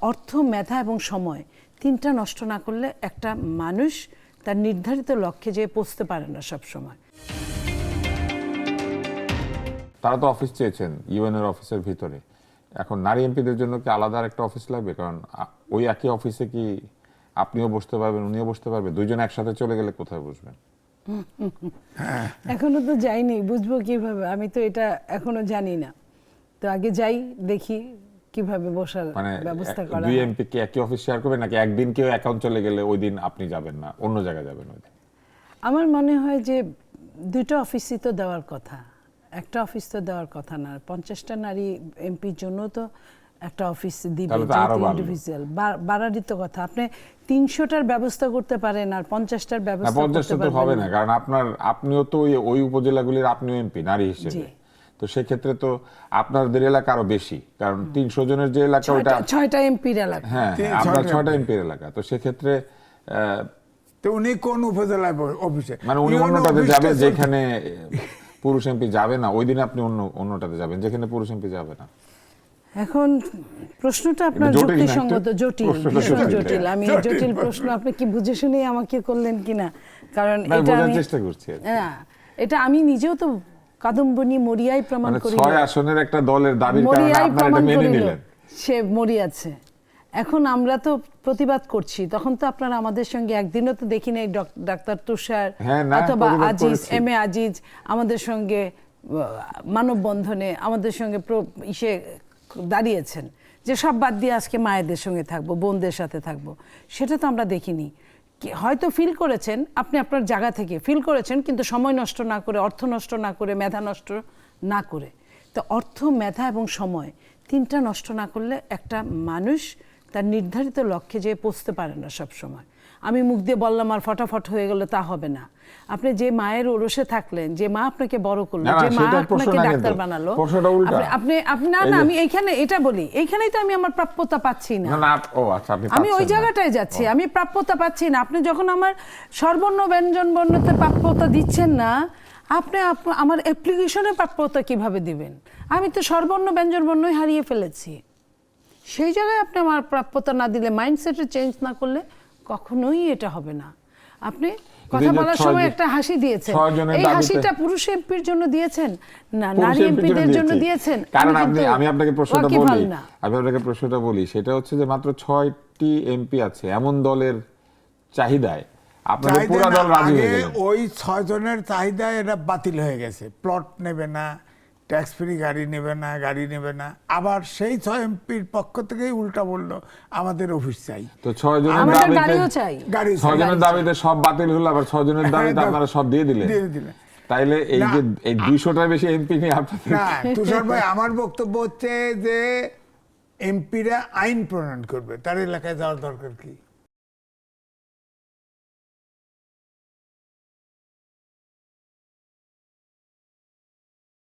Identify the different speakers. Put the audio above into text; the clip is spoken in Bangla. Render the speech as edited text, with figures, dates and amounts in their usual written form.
Speaker 1: অর্থ, মেধা এবং সময় তিনটা নষ্ট না করলে একটা মানুষ তার নির্ধারিত লক্ষ্যে যেয়ে পৌঁছতে পারে না সব সময়।
Speaker 2: তারা তো অফিস চেয়েছেন ইউএন এর অফিসের ভিতরে, এখন নারী এমপিদের জন্য কি আলাদা একটা অফিস লাগবে? কারণ ওই একই অফিসে কি আপনিও বসতে পারবেন, উনিও বসতে পারবে? দুইজন একসাথে চলে গেলে কোথায় বসবেন?
Speaker 1: এখনো তো যাইনি, বুঝবো কিভাবে? আমি তো এটা এখনো জানি না। তো আগে যাই, দেখি কিভাবে বসার ব্যবস্থা করা।
Speaker 2: দুই এমপি কি একই অফিস শেয়ার করবে, নাকি একদিন কেউ অ্যাকাউন্ট চলে গেলে ওই দিন আপনি যাবেন না, অন্য জায়গায় যাবেন ওই দিন?
Speaker 1: আমার মনে হয় যে দুটো অফিসই তো দেওয়ার কথা, একটা অফিস তো দেওয়ার কথা না। 50টা নারী এমপির জন্য তো একটা অফিস দিবে, ইন্ডিভিজুয়াল বাড়ারই তো কথা। আপনি 300টার ব্যবস্থা করতে পারেন আর 50টার ব্যবস্থা করতে পারবেন
Speaker 2: হবে না, কারণ আপনিও তো ওই উপজেলাগুলির আপনিও এমপি নারী হিসেবে। তো সেক্ষেত্রে তো আপনাদের এলাকা আরো বেশি, কারণ 300 জনের যে এলাকা ওটা
Speaker 1: 6টা এমপির এলাকা।
Speaker 2: হ্যাঁ, আপনার 6টা এমপির এলাকা। তো সেক্ষেত্রে
Speaker 3: তো উনি কোন উপজেলায় অফিসে,
Speaker 2: মানে উনি অন্যটাতে যাবে যেখানে পুরুষ এমপি যাবে না, ওই দিন আপনি অন্যটাতে যাবেন যেখানে পুরুষ এমপি যাবে না।
Speaker 1: এখন প্রশ্নটা আপনার যুক্তিসঙ্গত, জটিল। আমি জটিল প্রশ্ন আপনি কি বুঝে শুনে আমাকে করলেন কিনা, কারণ এটা আমি
Speaker 2: চেষ্টা করছি।
Speaker 1: এটা আমি নিজেও তো কাদম্বনি মরিয়াই প্রমাণ করি।
Speaker 2: 6 আসনের একটা দলের দাবির কারণে আপনারা এটা মেনে নিলেন।
Speaker 1: সে মরিয়াছে। এখন আমরা তো প্রতিবাদ করছি, তখন তো আপনারা আমাদের সঙ্গে একদিনও তো দেখি নাই ডাক্তার তুষার অথবা আজিজ, এম.এ. আজিজ আমাদের সঙ্গে মানববন্ধনে আমাদের সঙ্গে দাঁড়িয়েছেন যে সব বাদ দিয়ে আজকে মায়েদের সঙ্গে থাকবো, বোনদের সাথে থাকবো। সেটা তো আমরা দেখিনি। হয়তো ফিল করেছেন, আপনি আপনার জায়গা থেকে ফিল করেছেন, কিন্তু সময় নষ্ট না করে, অর্থ নষ্ট না করে, মেধা নষ্ট না করে। তো অর্থ, মেধা এবং সময় তিনটা নষ্ট না করলে একটা মানুষ তার নির্ধারিত লক্ষ্যে যেয়ে পৌঁছতে পারে না সব সময়। আমি মুখ দিয়ে বললাম আর ফটাফট হয়ে গেল, তা হবে না। আপনি যে মায়ের ওরসে থাকলেন, যে মা আপনাকে বড় করলো, যে মা আপনাকে ডাক্তার বানালো, আপনি না, আমি এইখানে এটা বলি, এইখানেই তো আমি আমার প্রাপ্যতা পাচ্ছি না। আমি ওই জায়গাটায় যাচ্ছি, আমি প্রাপ্যতা পাচ্ছি না। আপনি যখন আমার স্বরবর্ণ ব্যঞ্জন বর্ণতে প্রাপ্যতা দিচ্ছেন না, আপনি আমার অ্যাপ্লিকেশনে প্রাপ্যতা কিভাবে দিবেন? আমি তো স্বরবর্ণ ব্যঞ্জন বর্ণই হারিয়ে ফেলেছি। সেই জায়গায় আপনি আমার প্রাপ্যতা না দিলে, মাইন্ডসেটে চেঞ্জ না করলে কখনোই এটা হবে না। আপনি কথা বলার সময় একটা হাসি দিয়েছেন, এই হাসিটা পুরুষ এমপির জন্য দিয়েছেন না নারী এমপিদের জন্য দিয়েছেন?
Speaker 2: কারণ আমি আপনাকে প্রশ্নটা বলি, সেটা হচ্ছে যে মাত্র 6টি এমপি আছে এমন দলের চাহিদায় আপনাদের পুরো দল রাজি হয়ে গেল।
Speaker 3: ওই 6 জনের চাহিদায় এটা বাতিল হয়ে গেছে। প্লট নেবে না, ট্যাক্স ফ্রি গাড়ি নেবে না, আবার সেই 6 এমপির পক্ষ থেকেই উল্টা বললো আমাদের অফিস চাই।
Speaker 2: তো 6 জনের দাবিতে সব বাতিল হলো, আবার 6 জনের দাবিতে আপনারা সব দিয়ে দিলেন। তাইলে এই যে এই 200টার বেশি এমপি নিয়ে আপনাদের
Speaker 3: না, তুষার ভাই, আমার বক্তব্য হচ্ছে যে এমপিরা আইন প্রণয়ন করবে, তার এলাকায় যাওয়ার দরকার কি?